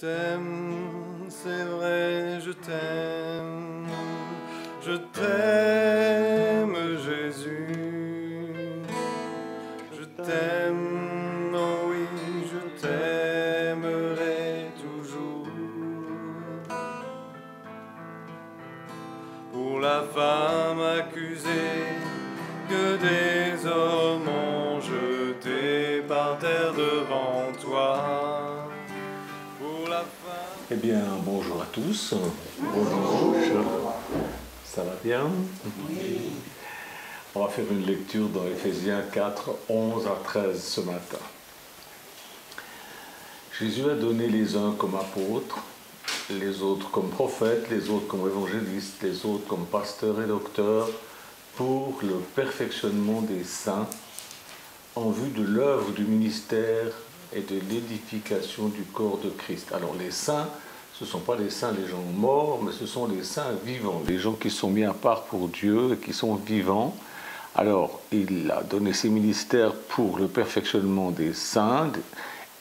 t'aime, c'est vrai, je t'aime. Je t'aime, Jésus. Je t'aime, oh oui, je t'aimerai toujours. Pour la femme accusée que des hommes ont jetée par terre devant toi. Pour la femme... Eh bien, bonjour à tous. Bonjour. Ça va bien? On va faire une lecture dans Éphésiens 4, 11 à 13 ce matin. Jésus a donné les uns comme apôtres, les autres comme prophètes, les autres comme évangélistes, les autres comme pasteurs et docteurs, pour le perfectionnement des saints, en vue de l'œuvre du ministère et de l'édification du corps de Christ. Alors les saints, ce ne sont pas les saints des gens morts, mais ce sont les saints vivants, les gens qui sont mis à part pour Dieu et qui sont vivants. Alors, il a donné ses ministères pour le perfectionnement des saints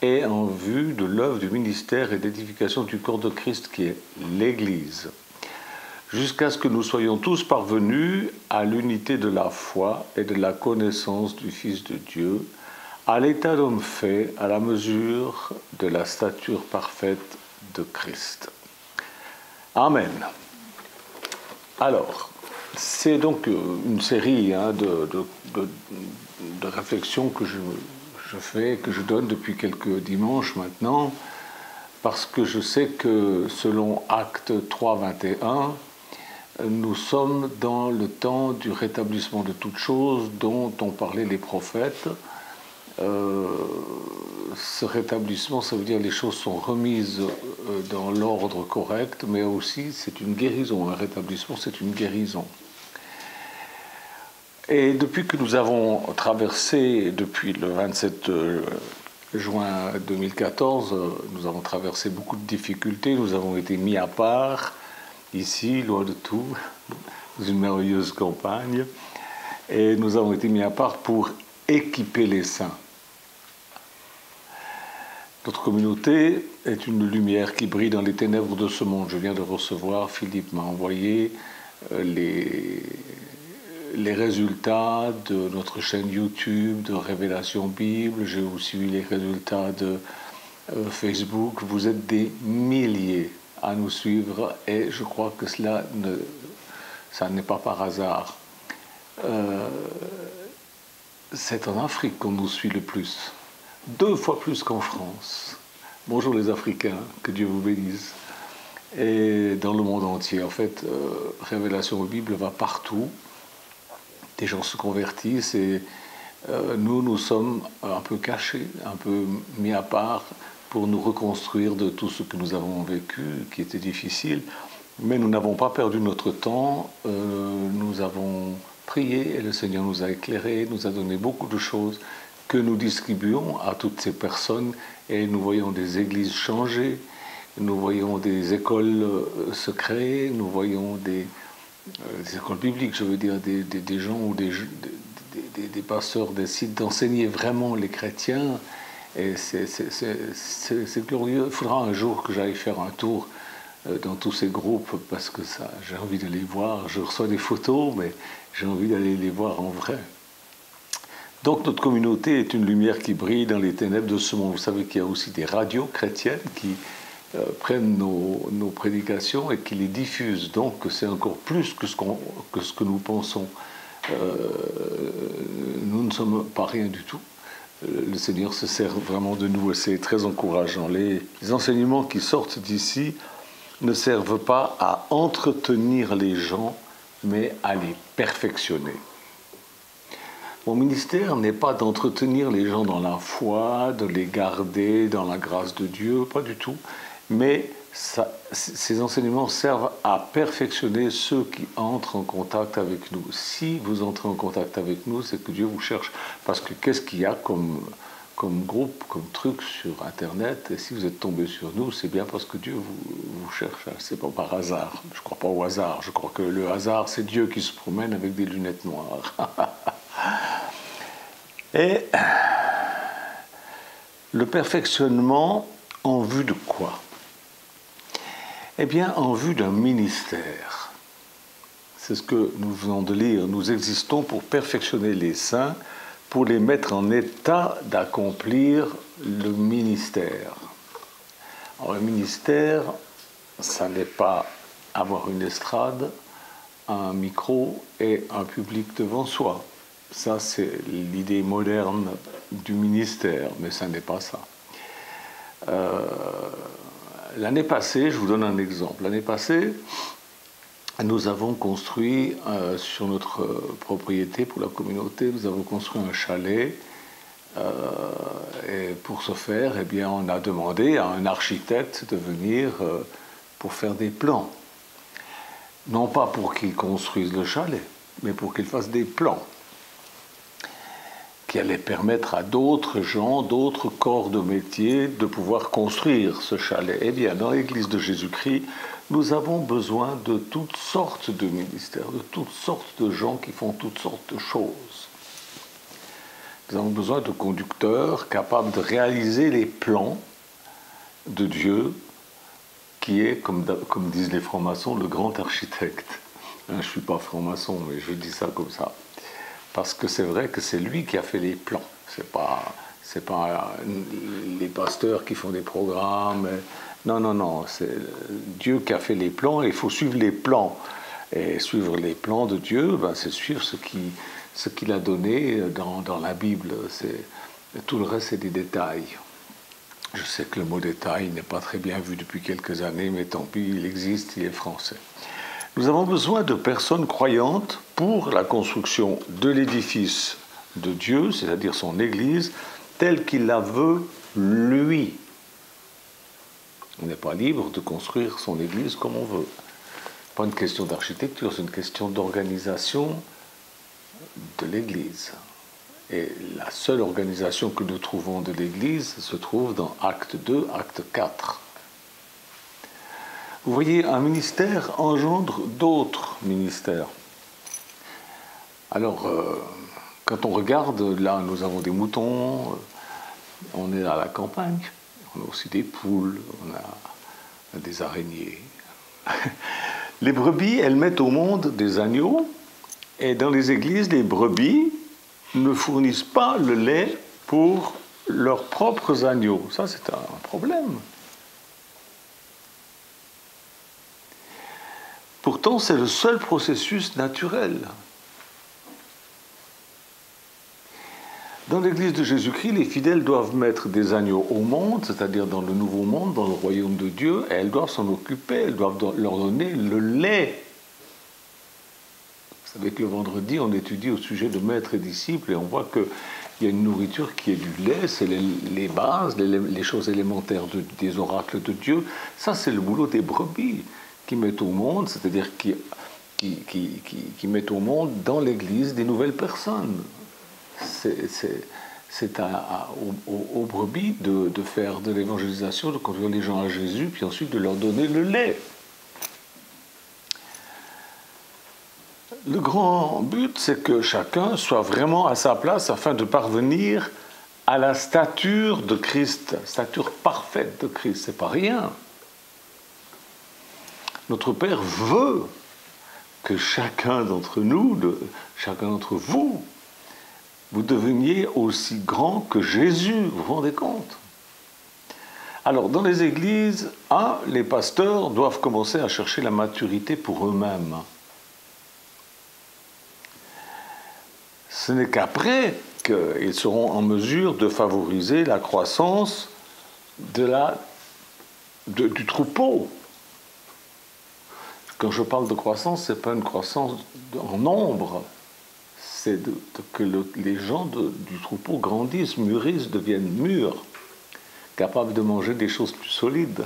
et en vue de l'œuvre du ministère et d'édification du corps de Christ qui est l'Église, jusqu'à ce que nous soyons tous parvenus à l'unité de la foi et de la connaissance du Fils de Dieu, à l'état d'homme fait, à la mesure de la stature parfaite de Christ. Amen. Alors, c'est donc une série de réflexions que je fais, que je donne depuis quelques dimanches maintenant, parce que je sais que selon Actes 3, 21, nous sommes dans le temps du rétablissement de toutes choses dont ont parlé les prophètes. Ce rétablissement, ça veut dire que les choses sont remises dans l'ordre correct, mais aussi c'est une guérison. Un rétablissement, c'est une guérison. Et depuis que nous avons traversé, depuis le 27 juin 2014, nous avons traversé beaucoup de difficultés, nous avons été mis à part, ici, loin de tout, dans une merveilleuse campagne, et nous avons été mis à part pour équiper les saints. Notre communauté est une lumière qui brille dans les ténèbres de ce monde. Je viens de recevoir, Philippe m'a envoyé les résultats de notre chaîne YouTube, de Révélation Bible. J'ai aussi eu les résultats de Facebook. Vous êtes des milliers à nous suivre et je crois que ça n'est pas par hasard. C'est en Afrique qu'on nous suit le plus. 2 fois plus qu'en France. Bonjour les Africains, que Dieu vous bénisse. Et dans le monde entier, en fait, Révélation Bible va partout. Des gens se convertissent et nous sommes un peu cachés, un peu mis à part pour nous reconstruire de tout ce que nous avons vécu, qui était difficile. Mais nous n'avons pas perdu notre temps, nous avons prié et le Seigneur nous a éclairés, nous a donné beaucoup de choses que nous distribuons à toutes ces personnes et nous voyons des églises changer, nous voyons des écoles se créer, nous voyons des écoles bibliques, je veux dire, des gens ou des pasteurs décident d'enseigner vraiment les chrétiens et c'est glorieux. Il faudra un jour que j'aille faire un tour dans tous ces groupes parce que j'ai envie de les voir. Je reçois des photos, mais j'ai envie d'aller les voir en vrai. Donc notre communauté est une lumière qui brille dans les ténèbres de ce monde. Vous savez qu'il y a aussi des radios chrétiennes qui prennent nos prédications et qui les diffusent. Donc c'est encore plus que ce que nous pensons. Nous ne sommes pas rien du tout. Le Seigneur se sert vraiment de nous et c'est très encourageant. Les enseignements qui sortent d'ici ne servent pas à entretenir les gens, mais à les perfectionner. Mon ministère n'est pas d'entretenir les gens dans la foi, de les garder dans la grâce de Dieu, pas du tout. Mais ces enseignements servent à perfectionner ceux qui entrent en contact avec nous. Si vous entrez en contact avec nous, c'est que Dieu vous cherche. Parce que qu'est-ce qu'il y a comme groupe, comme truc sur Internet? Et si vous êtes tombé sur nous, c'est bien parce que Dieu vous cherche. C'est pas par hasard. Je ne crois pas au hasard. Je crois que le hasard, c'est Dieu qui se promène avec des lunettes noires. Et le perfectionnement en vue de quoi? Eh bien, en vue d'un ministère. C'est ce que nous venons de lire. Nous existons pour perfectionner les saints, pour les mettre en état d'accomplir le ministère. Alors, le ministère, ça n'est pas avoir une estrade, un micro et un public devant soi. Ça, c'est l'idée moderne du ministère, mais ça n'est pas ça. L'année passée, je vous donne un exemple. L'année passée, nous avons construit sur notre propriété pour la communauté, nous avons construit un chalet. Et pour ce faire, eh bien, on a demandé à un architecte de venir pour faire des plans. Non pas pour qu'il construise le chalet, mais pour qu'il fasse des plans qui allaient permettre à d'autres gens, d'autres corps de métier de pouvoir construire ce chalet. Eh bien, dans l'Église de Jésus-Christ, nous avons besoin de toutes sortes de ministères, de toutes sortes de gens qui font toutes sortes de choses. Nous avons besoin de conducteurs capables de réaliser les plans de Dieu, qui est, comme disent les francs-maçons, le grand architecte. Je ne suis pas franc-maçon, mais je dis ça comme ça. Parce que c'est vrai que c'est lui qui a fait les plans. C'est pas les pasteurs qui font des programmes. Non, c'est Dieu qui a fait les plans et il faut suivre les plans. Et suivre les plans de Dieu, c'est suivre ce qu'il a donné dans la Bible. Tout le reste, c'est des détails. Je sais que le mot détail n'est pas très bien vu depuis quelques années, mais tant pis, il existe, il est français. Nous avons besoin de personnes croyantes pour la construction de l'édifice de Dieu, c'est-à-dire son Église, telle qu'il la veut, lui. On n'est pas libre de construire son Église comme on veut. Pas une question d'architecture, c'est une question d'organisation de l'Église. Et la seule organisation que nous trouvons de l'Église se trouve dans Acte 2, Acte 4. Vous voyez, un ministère engendre d'autres ministères. Alors, quand on regarde, là, nous avons des moutons, on est à la campagne, on a aussi des poules, on a des araignées. Les brebis, elles mettent au monde des agneaux, et dans les églises, les brebis ne fournissent pas le lait pour leurs propres agneaux. Ça, c'est un problème. Pourtant, c'est le seul processus naturel. Dans l'Église de Jésus-Christ, les fidèles doivent mettre des agneaux au monde, c'est-à-dire dans le nouveau monde, dans le royaume de Dieu, et elles doivent s'en occuper, elles doivent leur donner le lait. Vous savez que le vendredi, on étudie au sujet de maîtres et disciples, et on voit qu'il y a une nourriture qui est du lait, c'est les bases, les choses élémentaires des oracles de Dieu. Ça, c'est le boulot des brebis qui mettent au monde, c'est-à-dire qui mettent au monde dans l'Église des nouvelles personnes. C'est aux brebis de faire de l'évangélisation, de conduire les gens à Jésus, puis ensuite de leur donner le lait. Le grand but, c'est que chacun soit vraiment à sa place afin de parvenir à la stature de Christ, stature parfaite de Christ. C'est pas rien. Notre Père veut que chacun d'entre nous, chacun d'entre vous, vous deveniez aussi grand que Jésus, vous vous rendez compte? Alors, dans les églises, les pasteurs doivent commencer à chercher la maturité pour eux-mêmes. Ce n'est qu'après qu'ils seront en mesure de favoriser la croissance du troupeau. Quand je parle de croissance, ce n'est pas une croissance en nombre, c'est que les gens du troupeau grandissent, mûrissent, deviennent mûrs, capables de manger des choses plus solides.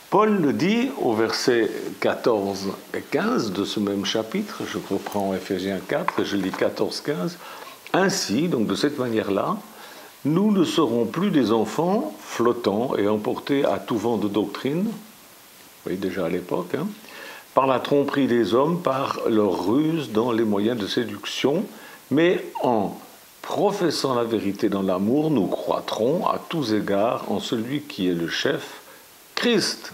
Paul le dit au verset 14 et 15 de ce même chapitre, je reprends Éphésiens 4 et je lis 14-15, « Ainsi, donc de cette manière-là, nous ne serons plus des enfants flottants et emportés à tout vent de doctrine, » vous voyez déjà à l'époque, par la tromperie des hommes, par leur ruse dans les moyens de séduction, mais en professant la vérité dans l'amour, nous croîtrons à tous égards en celui qui est le chef, Christ.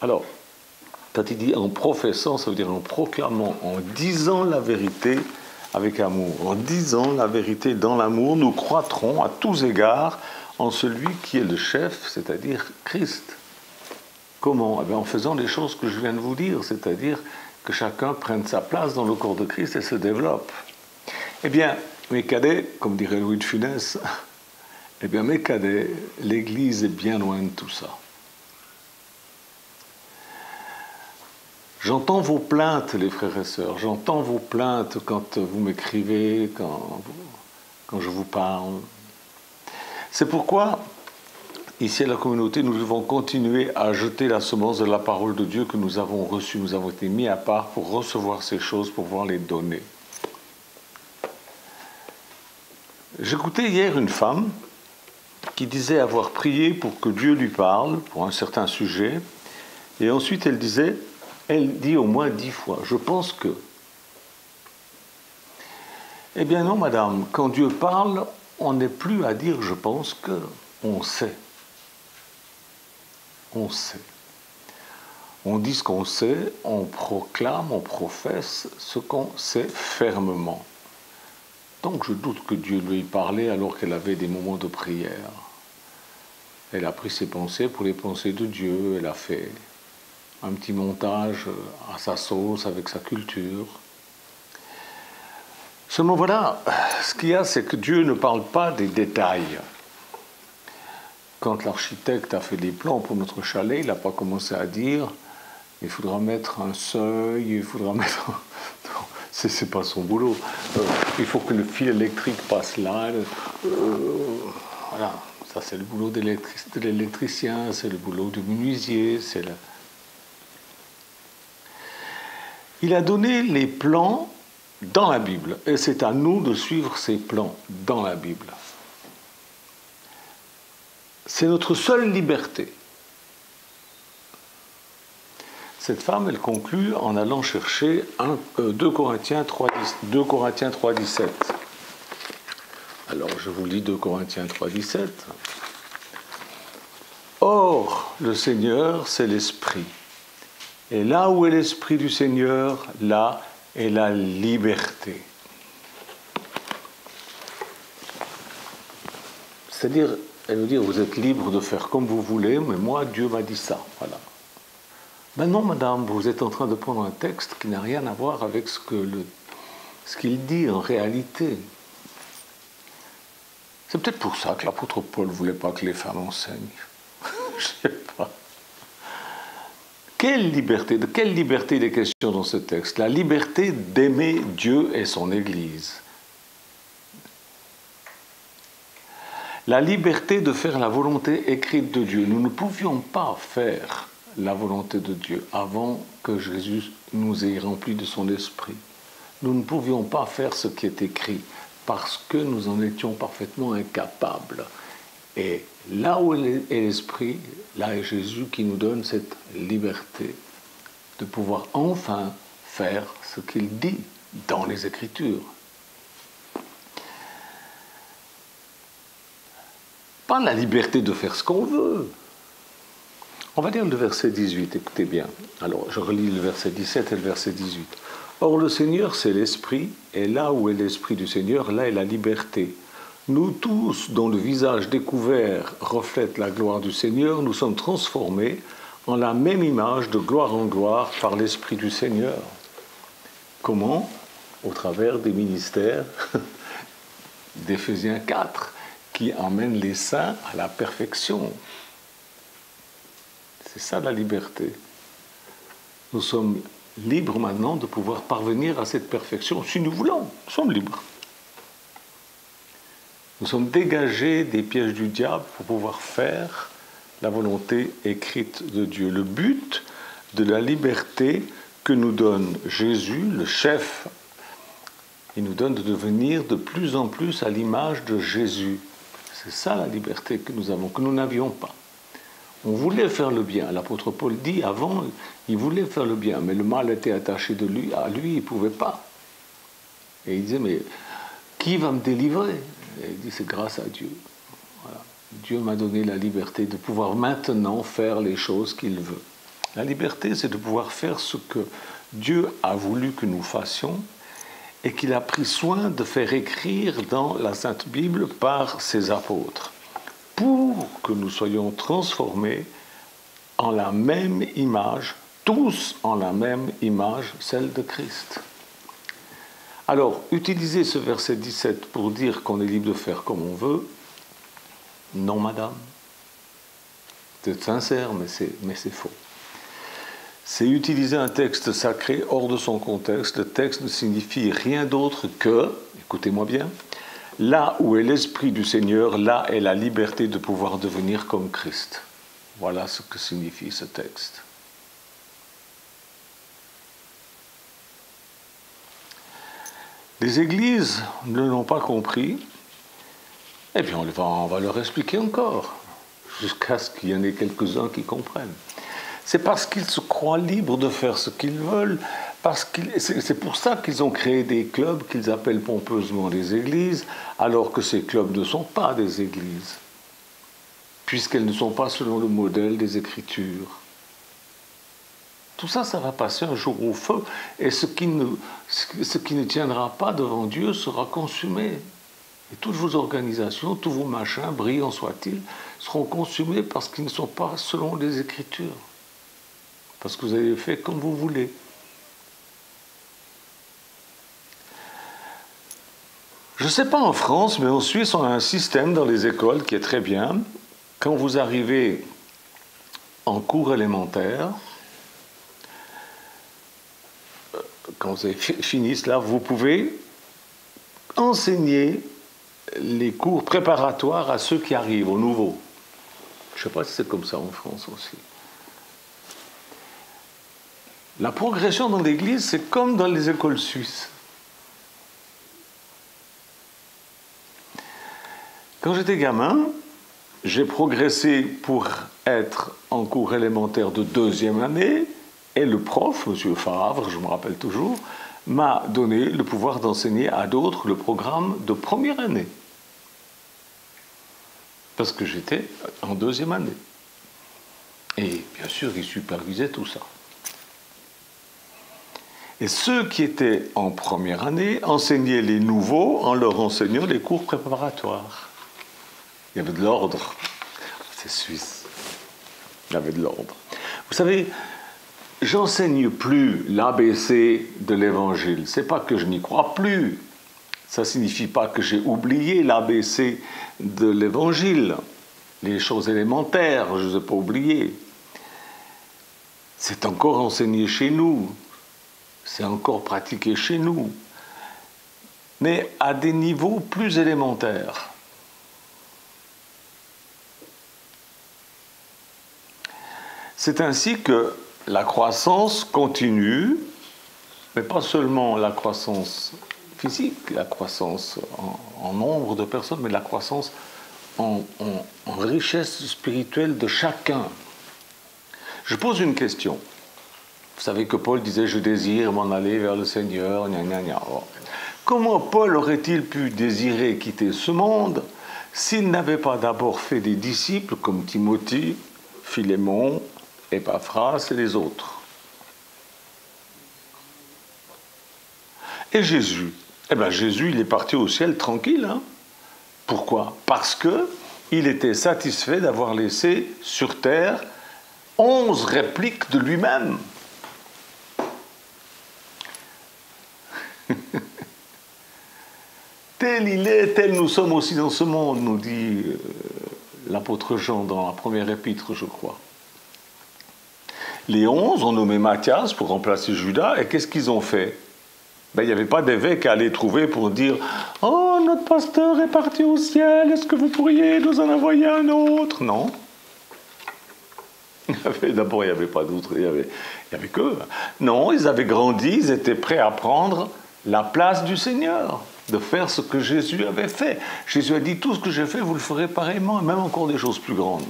Alors, quand il dit en professant, ça veut dire en proclamant, en disant la vérité avec amour. En disant la vérité dans l'amour, nous croîtrons à tous égards en celui qui est le chef, c'est-à-dire Christ. Comment? Eh bien, en faisant les choses que je viens de vous dire, c'est-à-dire que chacun prenne sa place dans le corps de Christ et se développe. Eh bien, mes cadets, comme dirait Louis de Funès, eh bien, mes cadets, l'Église est bien loin de tout ça. J'entends vos plaintes, les frères et sœurs, j'entends vos plaintes quand vous m'écrivez, quand je vous parle. C'est pourquoi, ici à la communauté, nous devons continuer à jeter la semence de la parole de Dieu que nous avons reçue. Nous avons été mis à part pour recevoir ces choses, pour pouvoir les donner. J'écoutais hier une femme qui disait avoir prié pour que Dieu lui parle pour un certain sujet, et ensuite elle dit au moins 10 fois, je pense que. Eh bien non, madame, quand Dieu parle, on n'est plus à dire je pense que, on sait. On sait. On dit ce qu'on sait, on proclame, on professe ce qu'on sait fermement. Donc je doute que Dieu lui ait parlé alors qu'elle avait des moments de prière. Elle a pris ses pensées pour les pensées de Dieu, elle a fait un petit montage à sa sauce, avec sa culture. Seulement voilà, ce qu'il y a, c'est que Dieu ne parle pas des détails. Quand l'architecte a fait des plans pour notre chalet, il n'a pas commencé à dire il faudra mettre un seuil, il faudra mettre... Non, c'est pas son boulot. Il faut que le fil électrique passe là. Voilà, ça c'est le boulot de l'électricien, c'est le boulot du menuisier, c'est le... Il a donné les plans dans la Bible, et c'est à nous de suivre ces plans dans la Bible. C'est notre seule liberté. Cette femme, elle conclut en allant chercher 2 Corinthiens 3,17. Alors, je vous lis 2 Corinthiens 3,17. Or, le Seigneur, c'est l'Esprit. Et là où est l'Esprit du Seigneur, là est la liberté. C'est-à-dire, elle veut dire, vous êtes libre de faire comme vous voulez, mais moi, Dieu m'a dit ça. Voilà. Ben non, madame, vous êtes en train de prendre un texte qui n'a rien à voir avec ce qu'il dit en réalité. C'est peut-être pour ça que l'apôtre Paul ne voulait pas que les femmes enseignent. Je ne sais pas. De quelle liberté il est question dans ce texte? La liberté d'aimer Dieu et son Église. La liberté de faire la volonté écrite de Dieu. Nous ne pouvions pas faire la volonté de Dieu avant que Jésus nous ait remplis de son esprit. Nous ne pouvions pas faire ce qui est écrit parce que nous en étions parfaitement incapables. Et là où est l'esprit, là est Jésus qui nous donne cette liberté de pouvoir enfin faire ce qu'il dit dans les Écritures. Pas la liberté de faire ce qu'on veut. On va lire le verset 18, écoutez bien. Alors, je relis le verset 17 et le verset 18. Or, le Seigneur, c'est l'Esprit, et là où est l'Esprit du Seigneur, là est la liberté. Nous tous, dont le visage découvert reflète la gloire du Seigneur, nous sommes transformés en la même image de gloire en gloire par l'Esprit du Seigneur. Comment? Au travers des ministères d'Éphésiens 4, qui emmènent les saints à la perfection. C'est ça la liberté. Nous sommes libres maintenant de pouvoir parvenir à cette perfection si nous voulons. Nous sommes libres. Nous sommes dégagés des pièges du diable pour pouvoir faire la volonté écrite de Dieu. Le but de la liberté que nous donne Jésus, le chef, il nous donne de devenir de plus en plus à l'image de Jésus. C'est ça la liberté que nous avons, que nous n'avions pas. On voulait faire le bien. L'apôtre Paul dit avant, il voulait faire le bien, mais le mal était attaché à lui, il ne pouvait pas. Et il disait, mais qui va me délivrer? Et il dit, c'est grâce à Dieu. Voilà. Dieu m'a donné la liberté de pouvoir maintenant faire les choses qu'il veut. La liberté, c'est de pouvoir faire ce que Dieu a voulu que nous fassions et qu'il a pris soin de faire écrire dans la Sainte Bible par ses apôtres, pour que nous soyons transformés en la même image, tous en la même image, celle de Christ. Alors, utiliser ce verset 17 pour dire qu'on est libre de faire comme on veut, non, madame. Vous êtes sincère, mais c'est faux. C'est utiliser un texte sacré hors de son contexte. Le texte ne signifie rien d'autre que, écoutez-moi bien, là où est l'Esprit du Seigneur, là est la liberté de pouvoir devenir comme Christ. Voilà ce que signifie ce texte. Les églises ne l'ont pas compris, et puis on va leur expliquer encore, jusqu'à ce qu'il y en ait quelques-uns qui comprennent. C'est parce qu'ils se croient libres de faire ce qu'ils veulent, c'est pour ça qu'ils ont créé des clubs qu'ils appellent pompeusement des églises, alors que ces clubs ne sont pas des églises, puisqu'elles ne sont pas selon le modèle des Écritures. Tout ça, ça va passer un jour au feu, et ce qui ne tiendra pas devant Dieu sera consumé. Et toutes vos organisations, tous vos machins, brillants soient-ils, seront consumés parce qu'ils ne sont pas selon les Écritures. Parce que vous avez fait comme vous voulez. Je ne sais pas en France, mais en Suisse, on a un système dans les écoles qui est très bien. Quand vous arrivez en cours élémentaire, quand vous avez fini cela, vous pouvez enseigner les cours préparatoires à ceux qui arrivent, aux nouveaux. Je ne sais pas si c'est comme ça en France aussi. La progression dans l'Église, c'est comme dans les écoles suisses. Quand j'étais gamin, j'ai progressé pour être en cours élémentaire de 2e année, et le prof, M. Favre, je me rappelle toujours, m'a donné le pouvoir d'enseigner à d'autres le programme de 1re année. Parce que j'étais en 2e année. Et bien sûr, il supervisait tout ça. Et ceux qui étaient en 1re année enseignaient les nouveaux en leur enseignant les cours préparatoires. Il y avait de l'ordre. C'est suisse. Il y avait de l'ordre. Vous savez, j'enseigne plus l'ABC de l'Évangile. C'est pas que je n'y crois plus. Ça signifie pas que j'ai oublié l'ABC de l'Évangile. Les choses élémentaires, je ne les ai pas oubliées. C'est encore enseigné chez nous. C'est encore pratiqué chez nous. Mais à des niveaux plus élémentaires. C'est ainsi que la croissance continue, mais pas seulement la croissance physique, la croissance en nombre de personnes, mais la croissance en richesse spirituelle de chacun. Je pose une question. Vous savez que Paul disait « Je désire m'en aller vers le Seigneur, gna gna gna ». Comment Paul aurait-il pu désirer quitter ce monde s'il n'avait pas d'abord fait des disciples comme Timothée, Philémon, Épaphras et les autres? Et Jésus? Eh bien Jésus, il est parti au ciel tranquille. Hein? Pourquoi? Parce qu'il était satisfait d'avoir laissé sur terre 11 répliques de lui-même. Tel il est, tel nous sommes aussi dans ce monde, nous dit l'apôtre Jean dans la première épître, je crois. Les 11 ont nommé Matthias pour remplacer Judas, et qu'est-ce qu'ils ont fait? Ben, il n'y avait pas d'évêque à aller trouver pour dire « Oh, notre pasteur est parti au ciel, est-ce que vous pourriez nous en envoyer un autre ?» Non. D'abord, il n'y avait pas d'autres, il y avait qu'eux. Non, ils avaient grandi, ils étaient prêts à prendre la place du Seigneur, de faire ce que Jésus avait fait. Jésus a dit « Tout ce que j'ai fait, vous le ferez pareillement, et même encore des choses plus grandes. »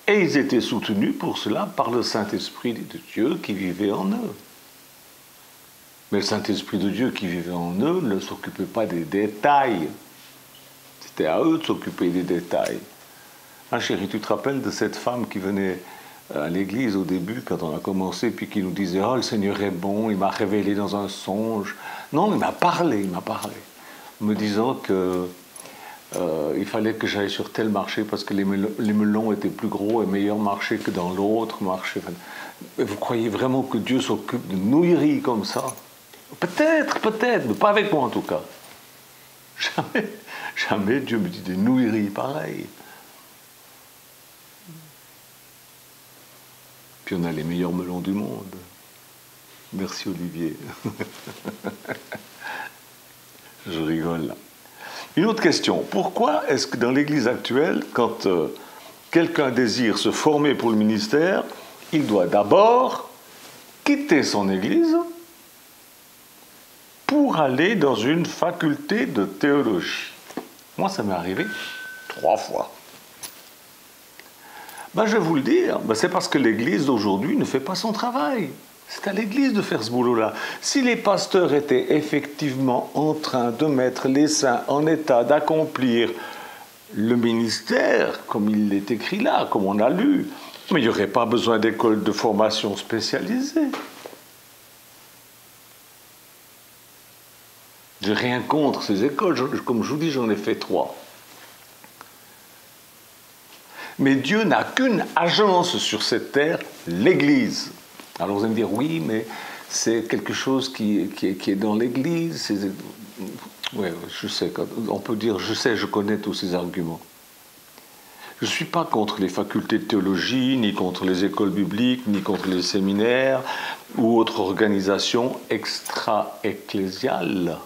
Et ils étaient soutenus pour cela par le Saint-Esprit de Dieu qui vivait en eux. Mais le Saint-Esprit de Dieu qui vivait en eux ne s'occupait pas des détails. C'était à eux de s'occuper des détails. Ah chérie, tu te rappelles de cette femme qui venait à l'église au début, quand on a commencé, puis qui nous disait « Oh, le Seigneur est bon, il m'a révélé dans un songe. » Non, il m'a parlé, me disant que il fallait que j'aille sur tel marché parce que les melons étaient plus gros et meilleurs marchés que dans l'autre marché. Vous croyez vraiment que Dieu s'occupe de nouilleries comme ça? Peut-être, mais pas avec moi en tout cas. Jamais Dieu me dit des nouilleries pareilles. Puis on a les meilleurs melons du monde. Merci Olivier. Je rigole là. Une autre question. Pourquoi est-ce que dans l'Église actuelle, quand quelqu'un désire se former pour le ministère, il doit d'abord quitter son Église pour aller dans une faculté de théologie? Moi, ça m'est arrivé 3 fois. Ben, je vais vous le dire, c'est parce que l'Église d'aujourd'hui ne fait pas son travail. C'est à l'Église de faire ce boulot-là. Si les pasteurs étaient effectivement en train de mettre les saints en état d'accomplir le ministère, comme il est écrit là, comme on a lu, mais il n'y aurait pas besoin d'écoles de formation spécialisées. J'ai rien contre ces écoles, comme je vous dis, j'en ai fait 3. Mais Dieu n'a qu'une agence sur cette terre, l'Église. Alors vous allez me dire, oui, mais c'est quelque chose qui est dans l'Église. Oui, je sais, on peut dire, je connais tous ces arguments. Je ne suis pas contre les facultés de théologie, ni contre les écoles bibliques, ni contre les séminaires ou autres organisations extra-ecclésiales.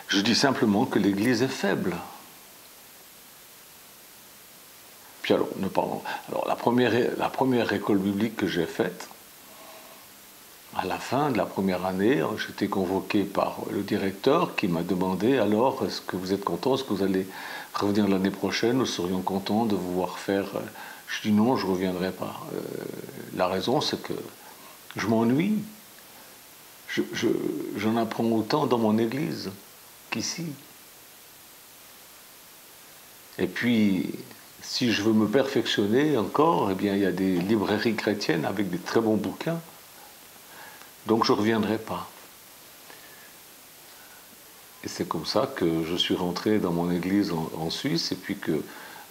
Je dis simplement que l'Église est faible. Puis alors, nous parlons. Alors, la première école biblique que j'ai faite, à la fin de la première année, j'étais convoqué par le directeur qui m'a demandé alors, est-ce que vous êtes content, est-ce que vous allez revenir l'année prochaine, nous serions contents de vous voir faire. Je dis non, je ne reviendrai pas. La raison, c'est que je m'ennuie. J'en apprends autant dans mon église qu'ici. Et puis, si je veux me perfectionner encore, eh bien, il y a des librairies chrétiennes avec des très bons bouquins. Donc, je ne reviendrai pas. Et c'est comme ça que je suis rentré dans mon église en Suisse, et puis que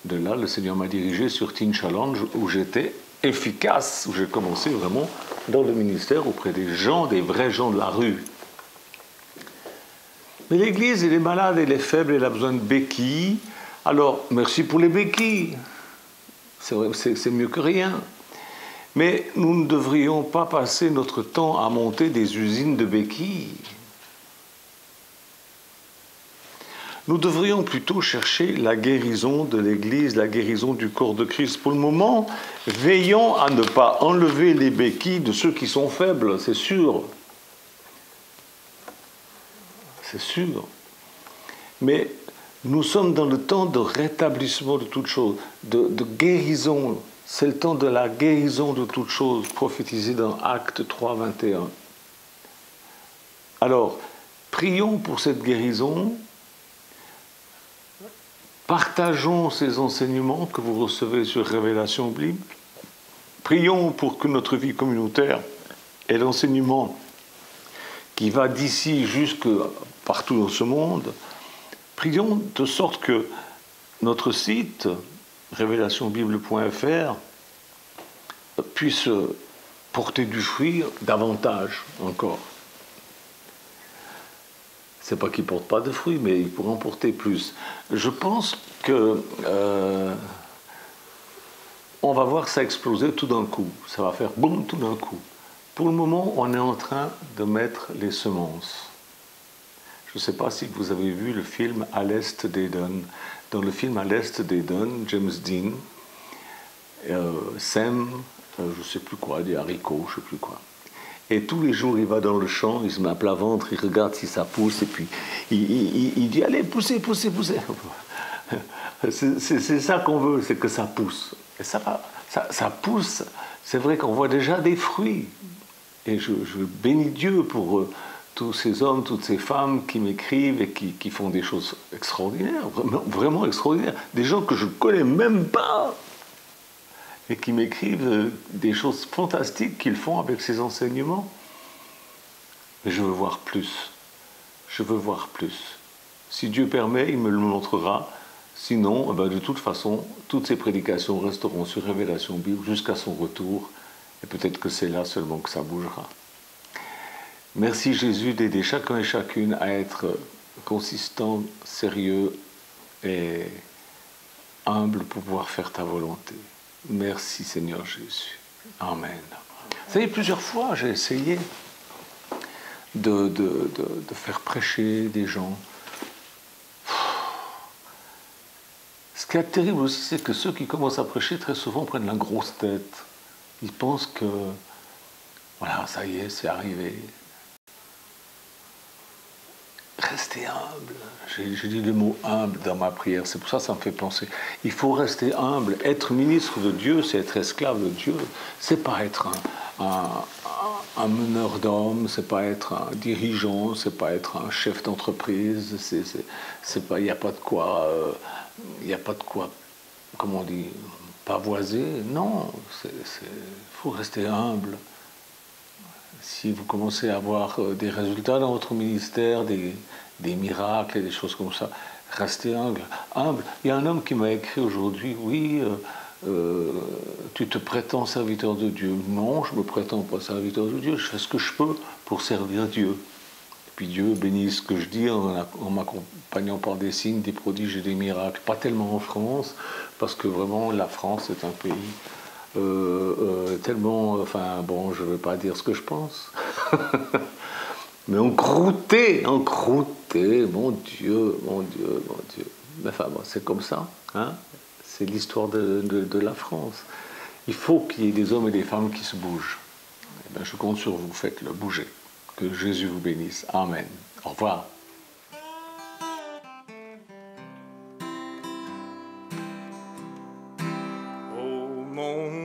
de là, le Seigneur m'a dirigé sur Teen Challenge, où j'étais efficace, où j'ai commencé vraiment dans le ministère auprès des gens, des vrais gens de la rue. Mais l'église, elle est malade, elle est faible, elle a besoin de béquilles. Alors, merci pour les béquilles. C'est vrai, c'est mieux que rien. Mais nous ne devrions pas passer notre temps à monter des usines de béquilles. Nous devrions plutôt chercher la guérison de l'Église, la guérison du corps de Christ. Pour le moment, veillons à ne pas enlever les béquilles de ceux qui sont faibles, c'est sûr. C'est sûr. Mais nous sommes dans le temps de rétablissement de toutes choses, de guérison. C'est le temps de la guérison de toutes choses, prophétisé dans Actes 3, 21. Alors, prions pour cette guérison. Partageons ces enseignements que vous recevez sur Révélation Bible. Prions pour que notre vie communautaire ait l'enseignement qui va d'ici jusque partout dans ce monde. Prions de sorte que notre site, révélationbible.fr, puisse porter du fruit davantage encore. C'est pas qu'il ne porte pas de fruits, mais il pourrait en porter plus. Je pense que on va voir ça exploser tout d'un coup. Ça va faire boum tout d'un coup. Pour le moment, on est en train de mettre les semences. Je ne sais pas si vous avez vu le film À l'Est d'Éden. Dans le film À l'Est d'Éden, James Dean sème, je ne sais plus quoi, des haricots, je ne sais plus quoi. Et tous les jours, il va dans le champ, il se met à plat ventre, il regarde si ça pousse, et puis il dit « Allez, poussez, poussez, poussez !» C'est ça qu'on veut, c'est que ça pousse. Et ça pousse, c'est vrai qu'on voit déjà des fruits. Et je bénis Dieu pour tous ces hommes, toutes ces femmes qui m'écrivent et qui font des choses extraordinaires, vraiment, vraiment extraordinaires. Des gens que je ne connais même pas. et qui m'écrivent des choses fantastiques qu'ils font avec ces enseignements. Mais je veux voir plus. Je veux voir plus. Si Dieu permet, il me le montrera. Sinon, de toute façon, toutes ces prédications resteront sur Révélation Bible jusqu'à son retour. Et peut-être que c'est là seulement que ça bougera. Merci Jésus d'aider chacun et chacune à être consistant, sérieux et humble pour pouvoir faire ta volonté. Merci Seigneur Jésus. Amen. Vous savez, plusieurs fois, j'ai essayé de faire prêcher des gens. Ce qui est terrible aussi, c'est que ceux qui commencent à prêcher, très souvent, prennent la grosse tête. Ils pensent que, voilà, ça y est, c'est arrivé. Restez humble. J'ai dit le mot humble dans ma prière, c'est pour ça que ça me fait penser. Il faut rester humble. Être ministre de Dieu, c'est être esclave de Dieu. C'est pas être un meneur d'hommes, c'est pas être un dirigeant, c'est pas être un chef d'entreprise. C'est pas, il n'y a pas de quoi, comment on dit, pavoiser. Non, il faut rester humble. Si vous commencez à avoir des résultats dans votre ministère, des miracles et des choses comme ça, restez humble. Il y a un homme qui m'a écrit aujourd'hui, oui, tu te prétends serviteur de Dieu. Non, je ne me prétends pas serviteur de Dieu, je fais ce que je peux pour servir Dieu. Et puis Dieu bénit ce que je dis en m'accompagnant par des signes, des prodiges et des miracles. Pas tellement en France, parce que vraiment la France est un pays tellement, enfin bon, je ne veux pas dire ce que je pense, mais on croûtait, mon Dieu. Mais enfin bon, c'est comme ça, hein, c'est l'histoire de la France. Il faut qu'il y ait des hommes et des femmes qui se bougent. Et bien, je compte sur vous, faites-le bouger. Que Jésus vous bénisse. Amen. Au revoir. Oh mon